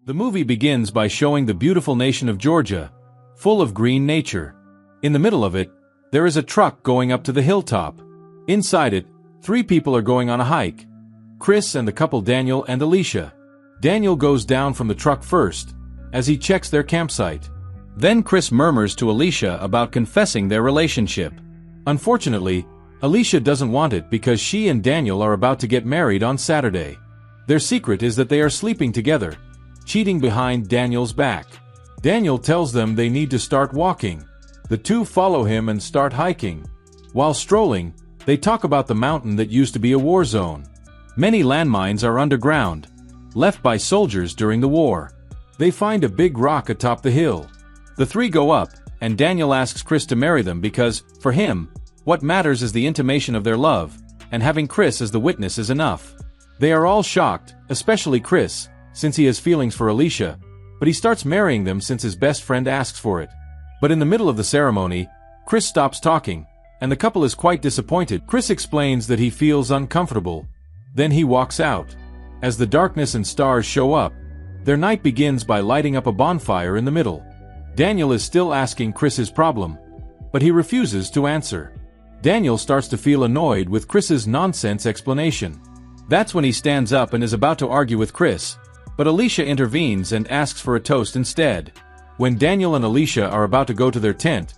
The movie begins by showing the beautiful nation of Georgia, full of green nature. In the middle of it, there is a truck going up to the hilltop. Inside it, 3 people are going on a hike. Chris and the couple Daniel and Alicia. Daniel goes down from the truck first, as he checks their campsite. Then Chris murmurs to Alicia about confessing their relationship. Unfortunately, Alicia doesn't want it because she and Daniel are about to get married on Saturday. Their secret is that they are sleeping together, cheating behind Daniel's back. Daniel tells them they need to start walking. The 2 follow him and start hiking. While strolling, they talk about the mountain that used to be a war zone. Many landmines are underground, left by soldiers during the war. They find a big rock atop the hill. The 3 go up, and Daniel asks Chris to marry them because, for him, what matters is the intimation of their love, and having Chris as the witness is enough. They are all shocked, especially Chris, since he has feelings for Alicia, but he starts marrying them since his best friend asks for it. But in the middle of the ceremony, Chris stops talking, and the couple is quite disappointed. Chris explains that he feels uncomfortable. Then he walks out. As the darkness and stars show up, their night begins by lighting up a bonfire in the middle. Daniel is still asking Chris his problem, but he refuses to answer. Daniel starts to feel annoyed with Chris's nonsense explanation. That's when he stands up and is about to argue with Chris, but Alicia intervenes and asks for a toast instead. When Daniel and Alicia are about to go to their tent,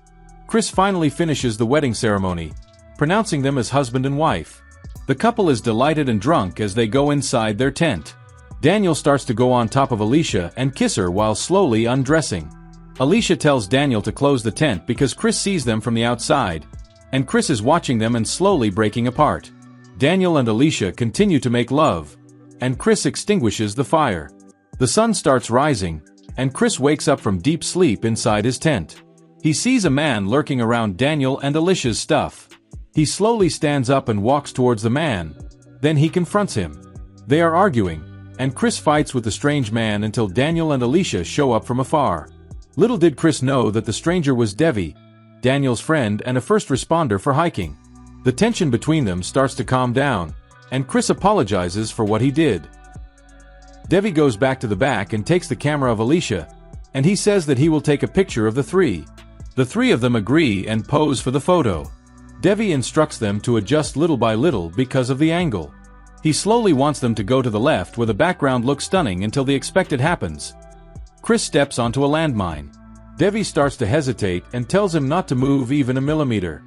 Chris finally finishes the wedding ceremony, pronouncing them as husband and wife. The couple is delighted and drunk as they go inside their tent. Daniel starts to go on top of Alicia and kiss her while slowly undressing. Alicia tells Daniel to close the tent because Chris sees them from the outside, and Chris is watching them and slowly breaking apart. Daniel and Alicia continue to make love, and Chris extinguishes the fire. The sun starts rising, and Chris wakes up from deep sleep inside his tent. He sees a man lurking around Daniel and Alicia's stuff. He slowly stands up and walks towards the man. Then he confronts him. They are arguing, and Chris fights with the strange man until Daniel and Alicia show up from afar. Little did Chris know that the stranger was Devi, Daniel's friend and a first responder for hiking. The tension between them starts to calm down, and Chris apologizes for what he did. Devi goes back to the back and takes the camera of Alicia, and he says that he will take a picture of the 3. The 3 of them agree and pose for the photo. Devi instructs them to adjust little by little because of the angle. He slowly wants them to go to the left where the background looks stunning until the expected happens. Chris steps onto a landmine. Devi starts to hesitate and tells him not to move even a millimeter.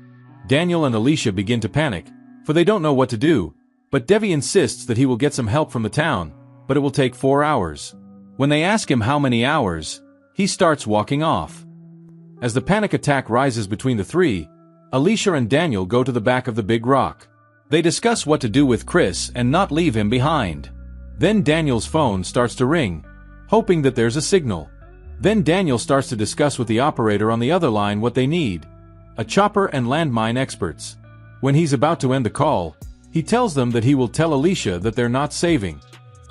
Daniel and Alicia begin to panic, for they don't know what to do, but Devi insists that he will get some help from the town, but it will take 4 hours. When they ask him how many hours, he starts walking off. As the panic attack rises between the 3, Alicia and Daniel go to the back of the big rock. They discuss what to do with Chris and not leave him behind. Then Daniel's phone starts to ring, hoping that there's a signal. Then Daniel starts to discuss with the operator on the other line what they need, a chopper and landmine experts. When he's about to end the call, he tells them that he will tell Alicia that they're not saving.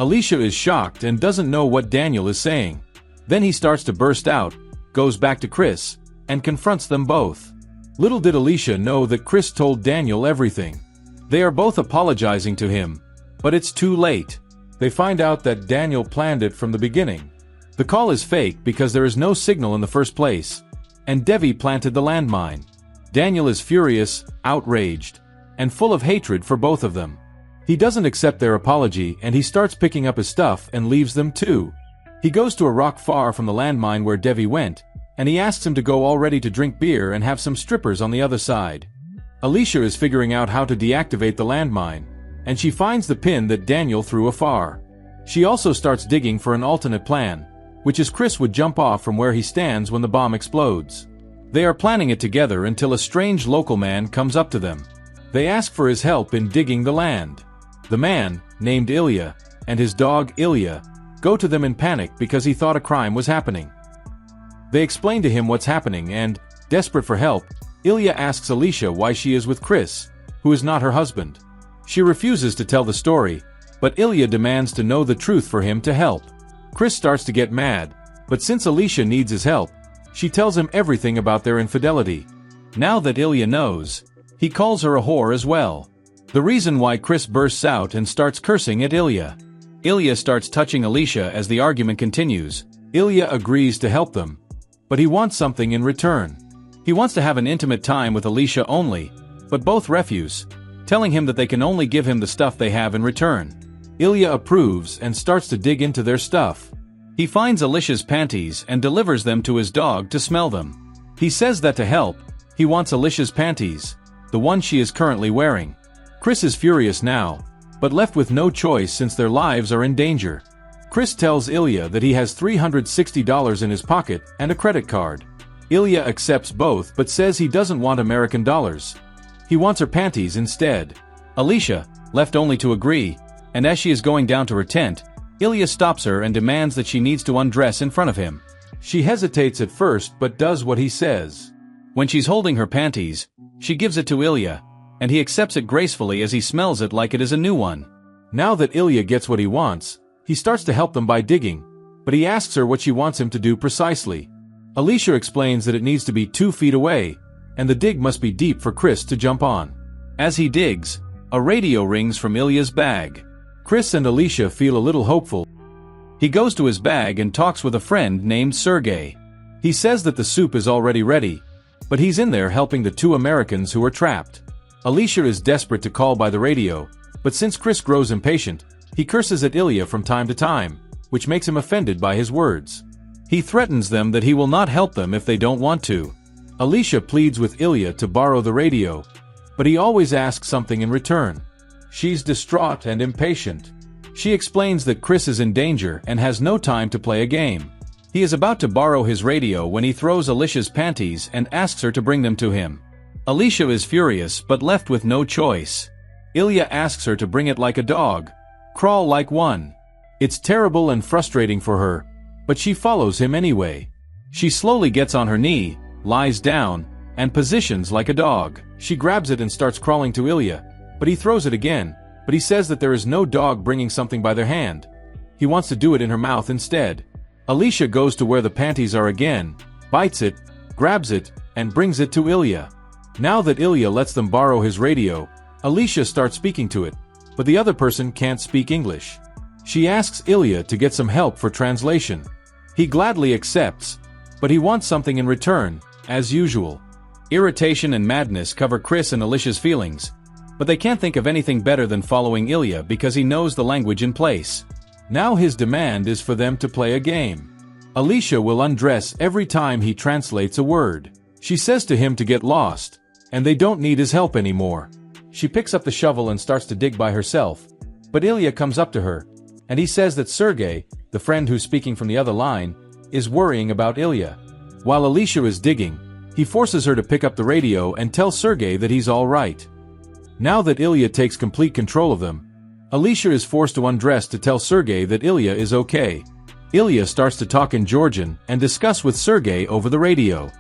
Alicia is shocked and doesn't know what Daniel is saying. Then he starts to burst out, goes back to Chris, and confronts them both. Little did Alicia know that Chris told Daniel everything. They are both apologizing to him, but it's too late. They find out that Daniel planned it from the beginning. The call is fake because there is no signal in the first place, and Devi planted the landmine. Daniel is furious, outraged, and full of hatred for both of them. He doesn't accept their apology and he starts picking up his stuff and leaves them too. He goes to a rock far from the landmine where Devi went, and he asks him to go all ready to drink beer and have some strippers on the other side. Alicia is figuring out how to deactivate the landmine, and she finds the pin that Daniel threw afar. She also starts digging for an alternate plan, which is Chris would jump off from where he stands when the bomb explodes. They are planning it together until a strange local man comes up to them. They ask for his help in digging the land. The man, named Ilia, and his dog Ilia, go to them in panic because he thought a crime was happening. They explain to him what's happening and, desperate for help, Ilia asks Alicia why she is with Chris, who is not her husband. She refuses to tell the story, but Ilia demands to know the truth for him to help. Chris starts to get mad, but since Alicia needs his help, she tells him everything about their infidelity. Now that Ilia knows, he calls her a whore as well. The reason why Chris bursts out and starts cursing at Ilia. Ilia starts touching Alicia as the argument continues. Ilia agrees to help them, but he wants something in return. He wants to have an intimate time with Alicia only, but both refuse, telling him that they can only give him the stuff they have in return. Ilia approves and starts to dig into their stuff. He finds Alicia's panties and delivers them to his dog to smell them. He says that to help, he wants Alicia's panties, the one she is currently wearing. Chris is furious now, but left with no choice since their lives are in danger. Chris tells Ilia that he has $360 in his pocket and a credit card. Ilia accepts both but says he doesn't want American dollars. He wants her panties instead. Alicia, left only to agree, and as she is going down to her tent, Ilia stops her and demands that she needs to undress in front of him. She hesitates at first but does what he says. When she's holding her panties, she gives it to Ilia, and he accepts it gracefully as he smells it like it is a new one. Now that Ilia gets what he wants, he starts to help them by digging, but he asks her what she wants him to do precisely. Alicia explains that it needs to be 2 feet away, and the dig must be deep for Chris to jump on. As he digs, a radio rings from Ilia's bag. Chris and Alicia feel a little hopeful. He goes to his bag and talks with a friend named Sergey. He says that the soup is already ready, but he's in there helping the 2 Americans who are trapped. Alicia is desperate to call by the radio, but since Chris grows impatient, he curses at Ilia from time to time, which makes him offended by his words. He threatens them that he will not help them if they don't want to. Alicia pleads with Ilia to borrow the radio, but he always asks something in return. She's distraught and impatient. She explains that Chris is in danger and has no time to play a game. He is about to borrow his radio when he throws Alicia's panties and asks her to bring them to him. Alicia is furious but left with no choice. Ilia asks her to bring it like a dog, crawl like one. It's terrible and frustrating for her, but she follows him anyway. She slowly gets on her knee, lies down, and positions like a dog. She grabs it and starts crawling to Ilia, but he throws it again, but he says that there is no dog bringing something by their hand. He wants to do it in her mouth instead. Alicia goes to where the panties are again, bites it, grabs it, and brings it to Ilia. Now that Ilia lets them borrow his radio, Alicia starts speaking to it, but the other person can't speak English. She asks Ilia to get some help for translation. He gladly accepts, but he wants something in return, as usual. Irritation and madness cover Chris and Alicia's feelings, but they can't think of anything better than following Ilia because he knows the language in place. Now his demand is for them to play a game. Alicia will undress every time he translates a word. She says to him to get lost, and they don't need his help anymore. She picks up the shovel and starts to dig by herself, but Ilia comes up to her, and he says that Sergey, the friend who's speaking from the other line, is worrying about Ilia. While Alicia is digging, he forces her to pick up the radio and tell Sergey that he's all right. Now that Ilia takes complete control of them, Alicia is forced to undress to tell Sergey that Ilia is okay. Ilia starts to talk in Georgian and discuss with Sergey over the radio.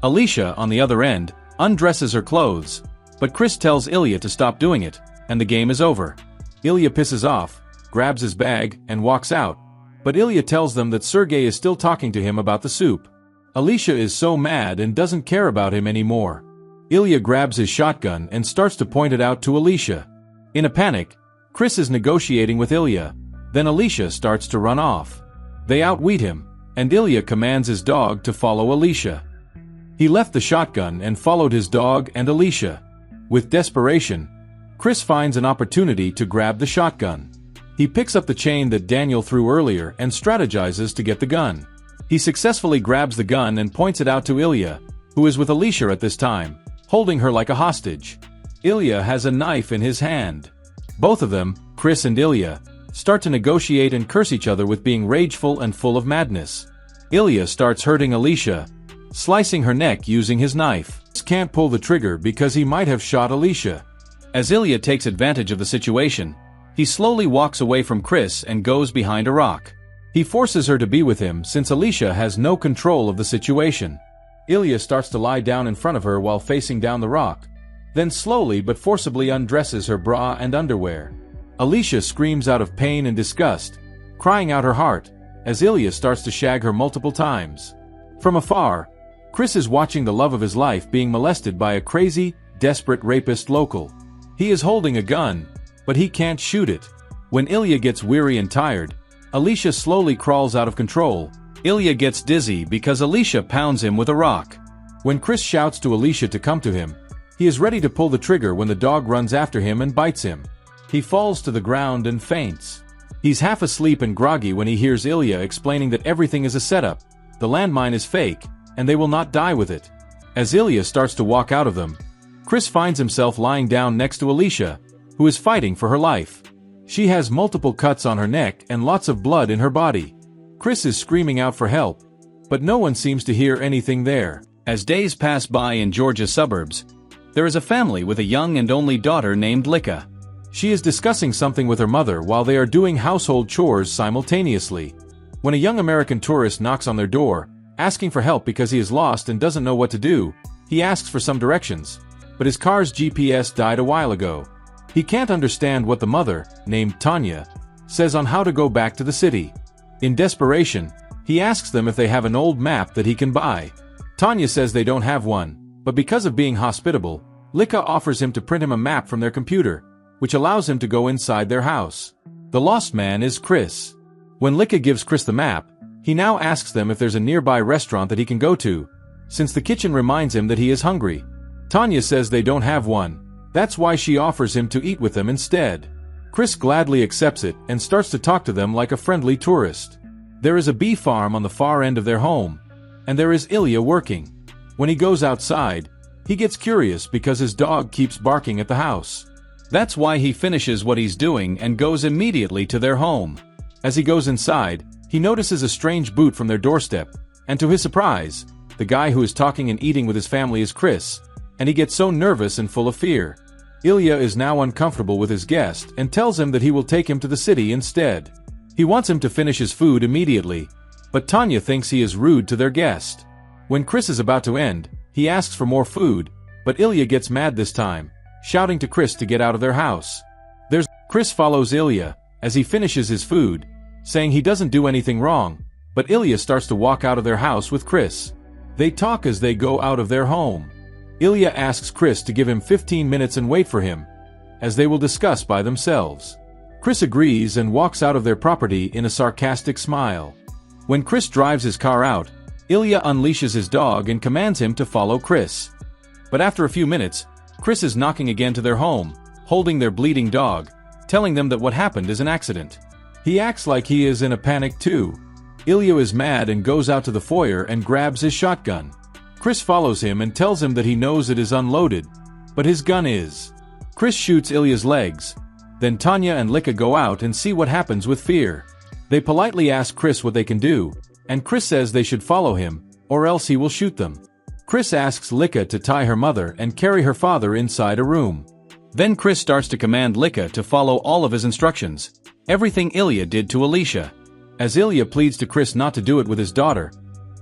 Alicia, on the other end, undresses her clothes, but Chris tells Ilia to stop doing it, and the game is over. Ilia pisses off, grabs his bag, and walks out, but Ilia tells them that Sergey is still talking to him about the soup. Alicia is so mad and doesn't care about him anymore. Ilia grabs his shotgun and starts to point it out to Alicia. In a panic, Chris is negotiating with Ilia, then Alicia starts to run off. They outwit him, and Ilia commands his dog to follow Alicia. He left the shotgun and followed his dog and Alicia. With desperation, Chris finds an opportunity to grab the shotgun. He picks up the chain that Daniel threw earlier and strategizes to get the gun. He successfully grabs the gun and points it out to Ilia, who is with Alicia at this time, holding her like a hostage. Ilia has a knife in his hand. Both of them, Chris and Ilia, start to negotiate and curse each other with being rageful and full of madness. Ilia starts hurting Alicia, slicing her neck using his knife. Chris can't pull the trigger because he might have shot Alicia. As Ilia takes advantage of the situation, he slowly walks away from Chris and goes behind a rock. He forces her to be with him since Alicia has no control of the situation. Ilia starts to lie down in front of her while facing down the rock, then slowly but forcibly undresses her bra and underwear. Alicia screams out of pain and disgust, crying out her heart, as Ilia starts to shag her multiple times. From afar, Chris is watching the love of his life being molested by a crazy, desperate rapist local. He is holding a gun, but he can't shoot it. When Ilia gets weary and tired, Alicia slowly crawls out of control. Ilia gets dizzy because Alicia pounds him with a rock. When Chris shouts to Alicia to come to him, he is ready to pull the trigger when the dog runs after him and bites him. He falls to the ground and faints. He's half asleep and groggy when he hears Ilia explaining that everything is a setup, the landmine is fake, and they will not die with it. As Ilia starts to walk out of them, Chris finds himself lying down next to Alicia, who is fighting for her life. She has multiple cuts on her neck and lots of blood in her body. Chris is screaming out for help, but no one seems to hear anything there. As days pass by in Georgia suburbs, there is a family with a young and only daughter named Ilia. She is discussing something with her mother while they are doing household chores simultaneously. When a young American tourist knocks on their door, asking for help because he is lost and doesn't know what to do, he asks for some directions, but his car's GPS died a while ago. He can't understand what the mother, named Tanya, says on how to go back to the city. In desperation, he asks them if they have an old map that he can buy. Tanya says they don't have one, but because of being hospitable, Ilia offers him to print him a map from their computer, which allows him to go inside their house. The lost man is Chris. When Ilia gives Chris the map, he now asks them if there's a nearby restaurant that he can go to, since the kitchen reminds him that he is hungry. Tanya says they don't have one. That's why she offers him to eat with them instead. Chris gladly accepts it and starts to talk to them like a friendly tourist. There is a bee farm on the far end of their home, and there is Ilia working. When he goes outside, he gets curious because his dog keeps barking at the house. That's why he finishes what he's doing and goes immediately to their home. As he goes inside, he notices a strange boot from their doorstep, and to his surprise, the guy who is talking and eating with his family is Chris, and he gets so nervous and full of fear. Ilia is now uncomfortable with his guest and tells him that he will take him to the city instead. He wants him to finish his food immediately, but Tanya thinks he is rude to their guest. When Chris is about to end, he asks for more food, but Ilia gets mad this time, shouting to Chris to get out of their house. Chris follows Ilia as he finishes his food, saying he doesn't do anything wrong, but Ilia starts to walk out of their house with Chris. They talk as they go out of their home. Ilia asks Chris to give him 15 minutes and wait for him, as they will discuss by themselves. Chris agrees and walks out of their property in a sarcastic smile. When Chris drives his car out, Ilia unleashes his dog and commands him to follow Chris. But after a few minutes, Chris is knocking again to their home, holding their bleeding dog, telling them that what happened is an accident. He acts like he is in a panic too. Ilia is mad and goes out to the foyer and grabs his shotgun. Chris follows him and tells him that he knows it is unloaded, but his gun is. Chris shoots Ilia's legs. Then Tanya and Ilia go out and see what happens with fear. They politely ask Chris what they can do, and Chris says they should follow him, or else he will shoot them. Chris asks Ilia to tie her mother and carry her father inside a room. Then Chris starts to command Ilia to follow all of his instructions, everything Ilia did to Alicia. As Ilia pleads to Chris not to do it with his daughter,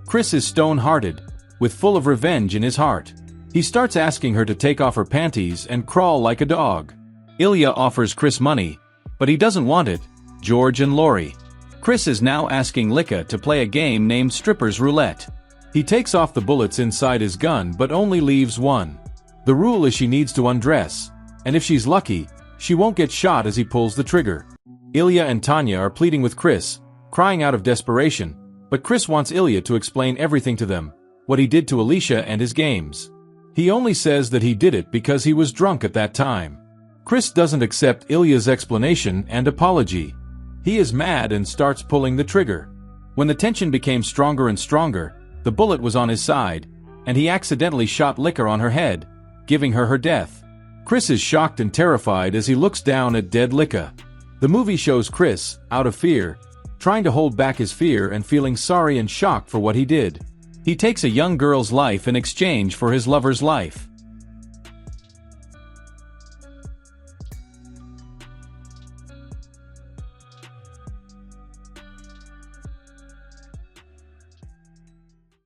Chris is stone-hearted, with full of revenge in his heart. He starts asking her to take off her panties and crawl like a dog. Ilia offers Chris money, but he doesn't want it. George and Lori. Chris is now asking Ilia to play a game named Stripper's Roulette. He takes off the bullets inside his gun but only leaves one. The rule is she needs to undress, and if she's lucky, she won't get shot as he pulls the trigger. Ilia and Tanya are pleading with Chris, crying out of desperation, but Chris wants Ilia to explain everything to them, what he did to Alicia and his games. He only says that he did it because he was drunk at that time. Chris doesn't accept Ilia's explanation and apology. He is mad and starts pulling the trigger. When the tension became stronger and stronger, the bullet was on his side, and he accidentally shot Ilia on her head, giving her death. Chris is shocked and terrified as he looks down at dead Ilia. The movie shows Chris, out of fear, trying to hold back his fear and feeling sorry and shocked for what he did. He takes a young girl's life in exchange for his lover's life.